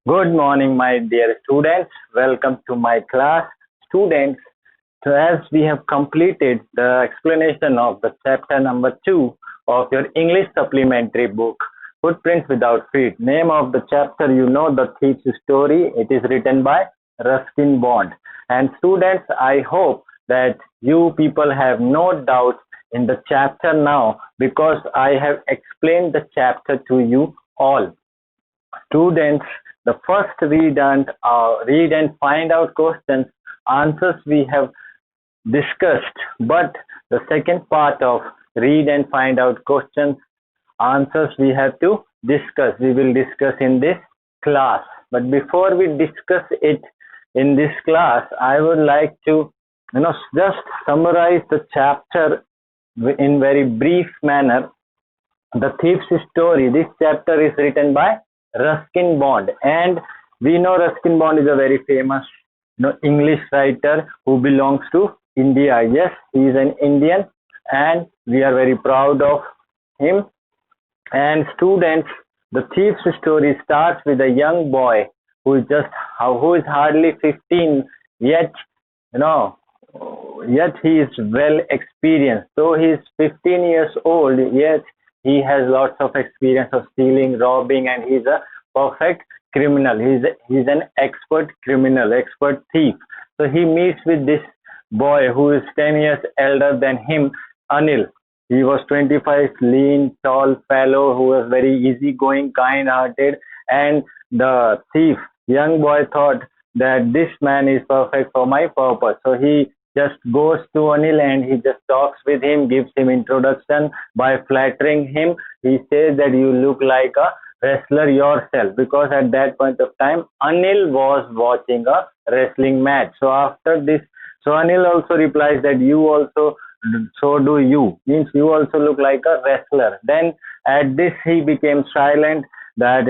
Good morning, my dear students. Welcome to my class. Students, so as we have completed the explanation of the chapter number 2 of your English supplementary book, Footprints Without Feet. Name of the chapter, you know, The Thief's Story. It is written by Ruskin Bond. And students, I hope that you people have no doubts in the chapter now because I have explained the chapter to you all. Students, the first read and find out questions, answers we have discussed, but the second part of read and find out questions, answers we have to discuss. We will discuss in this class. But before we discuss it in this class, I would like to, just summarize the chapter in very brief manner. The Thief's Story. This chapter is written by Ruskin Bond, and we know Ruskin Bond is a very famous English writer who belongs to India. Yes, he is an Indian and we are very proud of him. And students, the Thief's Story starts with a young boy who is hardly 15, yet yet he is well experienced. So he is 15 years old, yet he has lots of experience of stealing, robbing, and he's a perfect criminal. He's an expert criminal, expert thief. So he meets with this boy who is 10 years elder than him, Anil. He was 25, lean, tall fellow who was very easygoing, kind-hearted, and the thief, young boy, thought that this man is perfect for my purpose. So he just goes to Anil and he just talks with him, gives him introduction by flattering him. He says that you look like a wrestler yourself, because at that point of time Anil was watching a wrestling match. So after this, so Anil also replies that you also, so do you, means you also look like a wrestler. Then at this he became silent, that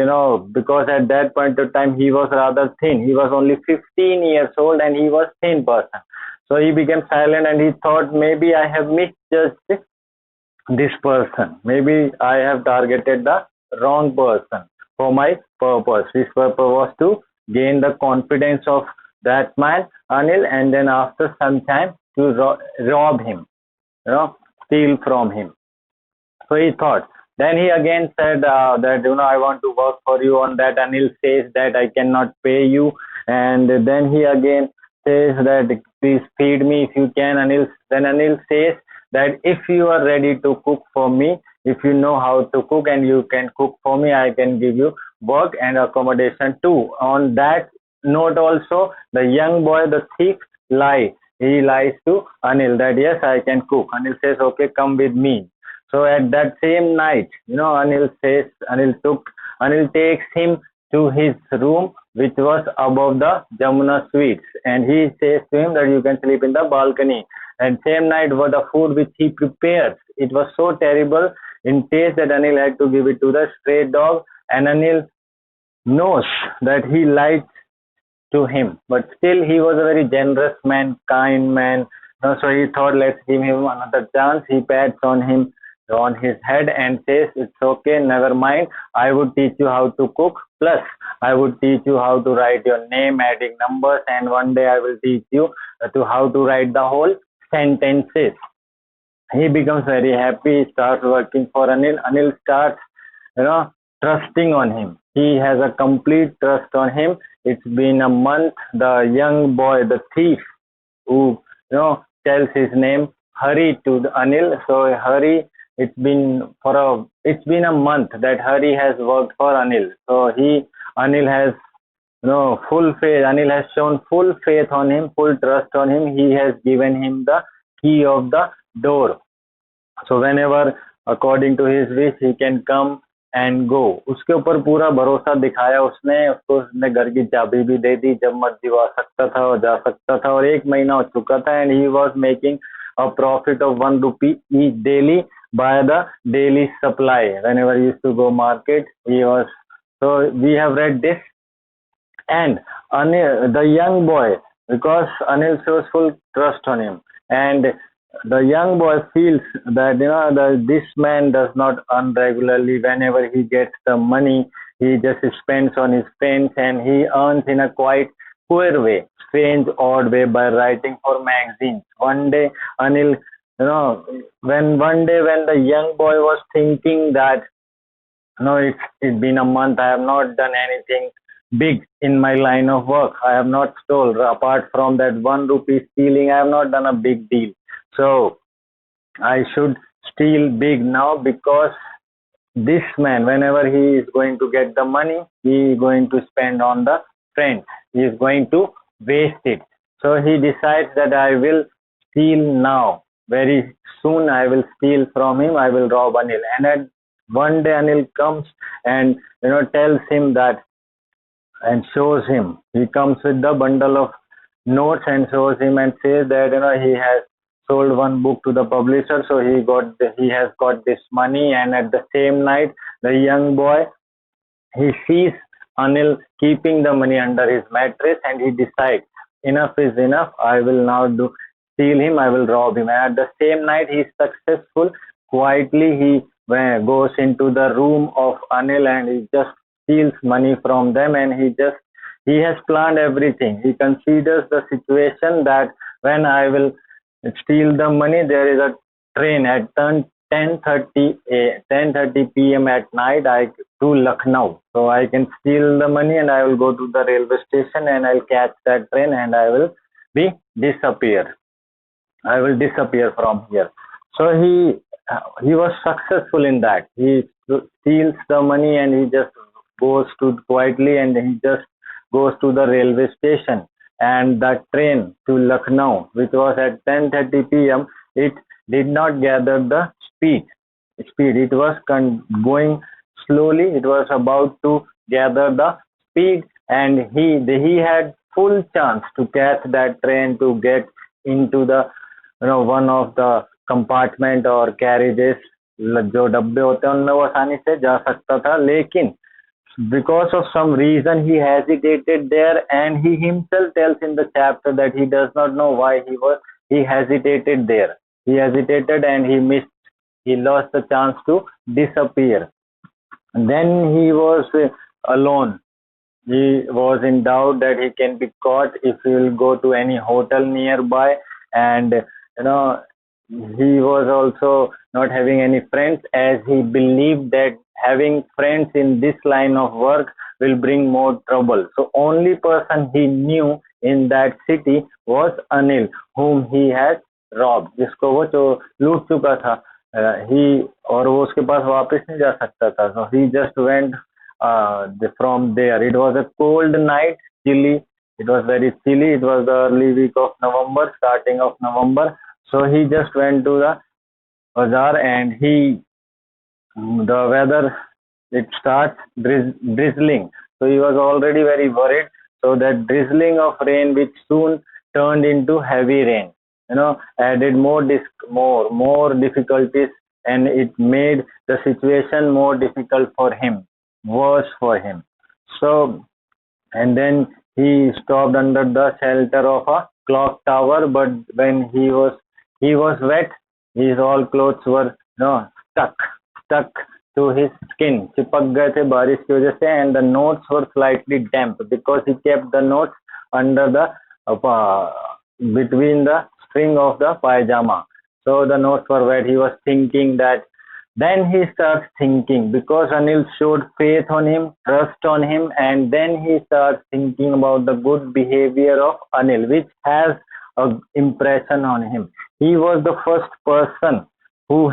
because at that point of time he was rather thin. He was only 15 years old and he was thin person. So he became silent and he thought, maybe I have misjudged this person. Maybe I have targeted the wrong person for my purpose. His purpose was to gain the confidence of that man, Anil, and then after some time to rob him, steal from him. So he thought. Then he again said that I want to work for you. On that, Anil says that I cannot pay you, and then he again says that please feed me if you can. Then Anil says that if you are ready to cook for me, if you know how to cook and you can cook for me, I can give you work and accommodation too. On that note also, the young boy, the thief, lies. He lies to Anil that yes, I can cook. Anil says, okay, come with me. So at that same night, Anil takes him to his room, which was above the Jamuna Suites, and he says to him that you can sleep in the balcony. And same night, was the food which he prepares, it was so terrible in taste that Anil had to give it to the stray dog, and Anil knows that he lied to him, but still he was a very generous man, kind man. So he thought, let's give him another chance. He pats on his head and says, it's okay, never mind, I would teach you how to cook, plus I would teach you how to write your name adding numbers, and one day I will teach you to how to write the whole sentences. He becomes very happy. He starts working for Anil. Anil starts trusting on him. He has a complete trust on him. It's been a month. The young boy, the thief, who tells his name Hari to Anil. So Hari, it's been a month that Hari has worked for Anil. So Anil has full faith. Anil has shown full faith on him, full trust on him. He has given him the key of the door. So whenever, according to his wish, he can come and go. उसके ऊपर पूरा भरोसा दिखाया उसने घर की चाबी भी दे दी, जब मर्जी वो आ सकता था और जा सकता था, और 1 महीना हो चुका था, and he was making a profit of 1 rupee each daily by the daily supply. Whenever he used to go market, he was. So we have read this, and Anil, the young boy, because Anil shows full trust on him, and the young boy feels that this man does not earn regularly. Whenever he gets the money, he just spends on his friends, and he earns in a quite queer way, strange, odd way by writing for magazines. One day, Anil, when one day when the young boy was thinking that no, it's been a month. I have not done anything big in my line of work. I have not stole. Apart from that 1 rupee stealing, I have not done a big deal. So I should steal big now, because this man, whenever he is going to get the money, he is going to spend on the friends. He is going to waste it. So he decides that I will steal now. Very soon I will steal from him. I will rob Anil. And at one day Anil comes and tells him that, and shows him. He comes with the bundle of notes and shows him and says that he has sold one book to the publisher, so he has got this money. And at the same night, the young boy, he sees Anil keeping the money under his mattress, and he decides enough is enough. I will now steal him. I will rob him. And at the same night, he is successful. Quietly, he goes into the room of Anil, and he just steals money from them. And he has planned everything. He considers the situation that when I will steal the money, there is a train at 10:30 p.m. at night to Lucknow. So I can steal the money and I will go to the railway station and I'll catch that train and I will disappear. I will disappear from here. So he was successful in that. He steals the money and he just goes to quietly, and he just goes to the railway station. And that train to Lucknow, which was at 10:30 p.m., it did not gather the speed. It was going slowly. It was about to gather the speed, and he had full chance to catch that train to get into the one of the compartment or carriages. जो डब्बे होते हैं उनमें वो आसानी से जा सकता था, लेकिन because of some reason he hesitated there, and he himself tells in the chapter that he does not know why he hesitated there. He hesitated and he lost the chance to disappear. And then he was alone. He was in doubt that he can be caught if he will go to any hotel nearby, and he was also not having any friends, as he believed that having friends in this line of work will bring more trouble. So only person he knew in that city was Anil, whom he had robbed, जिसको वो जो लूट चुका था, और वो उसके पास वापस नहीं जा सकता था. So he just went from there. It was a cold night, chilly. It was very chilly. It was the early week of November, starting of November. So he just went to the bazaar, and the weather, it starts drizzling. So he was already very worried. So that drizzling of rain, which soon turned into heavy rain, added more difficulties, and it made the situation more difficult for him, worse for him. So, and then he stopped under the shelter of a clock tower, but when he was wet, his all clothes were stuck to his skin, चिपक गए थे बारिश की वजह से, and the notes were slightly damp because he kept the notes under the between the string of the pajama. So the notes were wet. He was thinking that. Then he starts thinking, because Anil showed faith on him, trust on him, and then he starts thinking about the good behavior of Anil, which has an impression on him. He was the first person who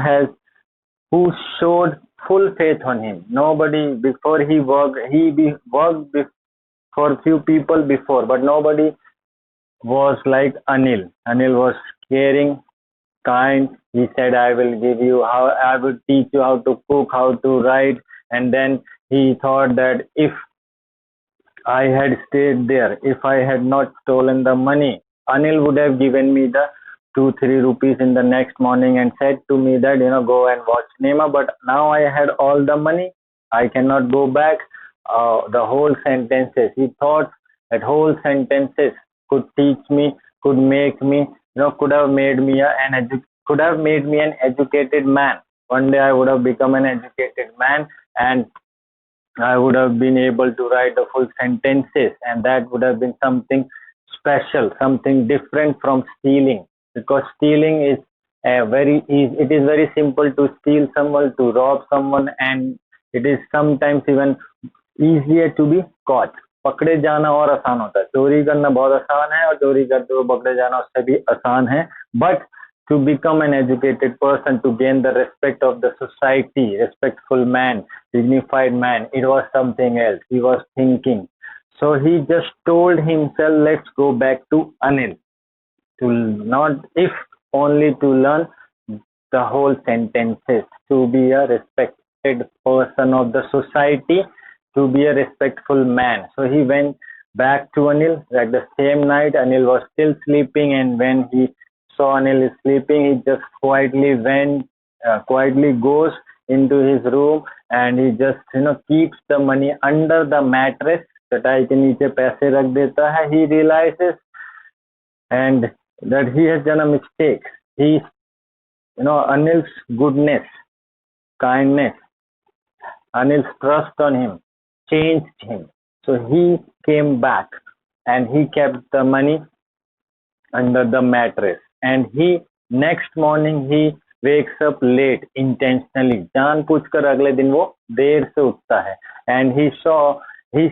showed full faith on him. Nobody before he worked for few people before, but nobody was like Anil. Anil was caring, kind. He said, I will teach you how to cook, how to write. And then he thought that if I had stayed there, if I had not stolen the money, Anil would have given me the 2-3 rupees in the next morning and said to me that, go and watch cinema. But now I had all the money. I cannot go back. The whole sentences. He thought that whole sentences could teach me, could make me, could have made me an educated man. One day I would have become an educated man, and I would have been able to write the full sentences, and that would have been something special, something different from stealing. Because stealing is it is very simple to steal someone, to rob someone, and it is sometimes even easier to be caught. पकड़े जाना और आसान होता है, चोरी करना बहुत आसान है और चोरी करते हुए पकड़े जाना उससे भी आसान है. But to become an educated person, to gain the respect of the society, respectful man, dignified man, it was something else. He was thinking. So he just told himself, let's go back to Anil. To not, if only to learn the whole sentences, to be a respected person of the society, to be a respectful man. So he went back to Anil. At the same night, Anil was still sleeping, and when he saw Anil is sleeping, he just quietly goes into his room, and he just keeps the money under the mattress. चटाई के नीचे पैसे रख देता है. He realizes and that he has done a mistake. He, Anil's goodness, kindness, Anil's trust on him changed him. So he came back and he kept the money under the mattress. And he, next morning, he wakes up late intentionally. जानबूझकर अगले दिन वो देर से उठता है. And he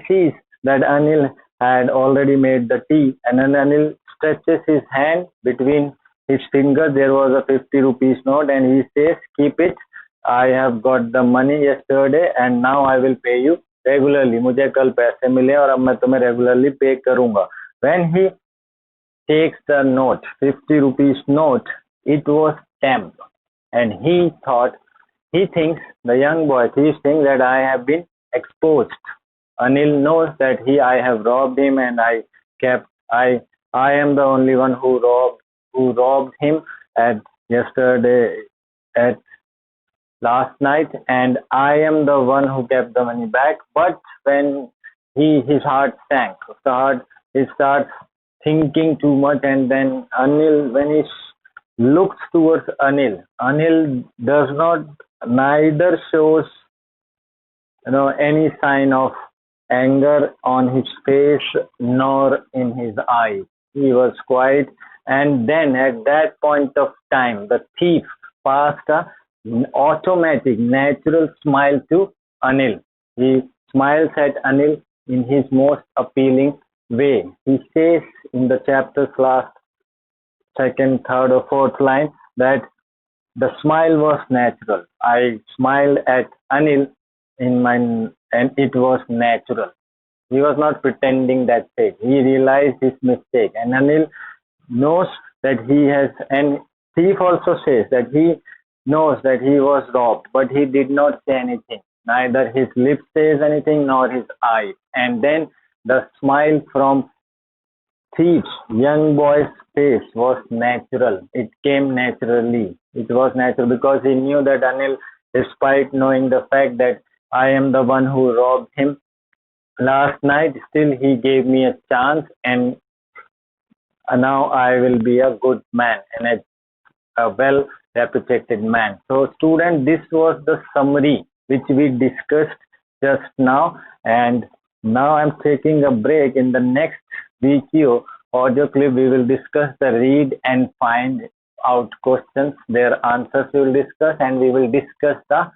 sees that Anil had already made the tea, and then Anil stretches his hand between his fingers. There was a 50 rupees note, and he says, keep it. I have got the money yesterday, and now I will pay you regularly. मुझे कल पैसे मिले और अब मैं तुम्हें regularly pay करूंगा. When he takes the note, 50 rupees note, it was stamped, and he thinks, the young boy, he thinks that I have been exposed. Anil knows that I have robbed him, and I am the only one who robbed him at last night, and I am the one who kept the money back. But when his heart sank, he starts thinking too much, and then Anil, when he looks towards Anil does not, neither shows any sign of anger on his face nor in his eyes. He was quiet, and then at that point of time, the thief passed an automatic, natural smile to Anil. He smiles at Anil in his most appealing way. He says in the chapter's last second, third, or fourth line that the smile was natural. I smiled at Anil and it was natural. He was not pretending that way. He realized his mistake, and Anil knows that he has, and thief also says that he knows that he was robbed, but he did not say anything. Neither his lips says anything nor his eyes. And then the smile from thief's young boy's face was natural. It came naturally. It was natural because he knew that Anil, despite knowing the fact that I am the one who robbed him last night, still he gave me a chance, and now I will be a good man and a well reputed man. So student, this was the summary which we discussed just now, and now I'm taking a break. In the next video audio clip, we will discuss the read and find out questions, their answers we will discuss, and we will discuss the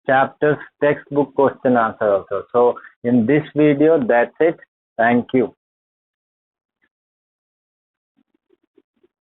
chapter's textbook question answer also. So in this video, that's it. Thank you.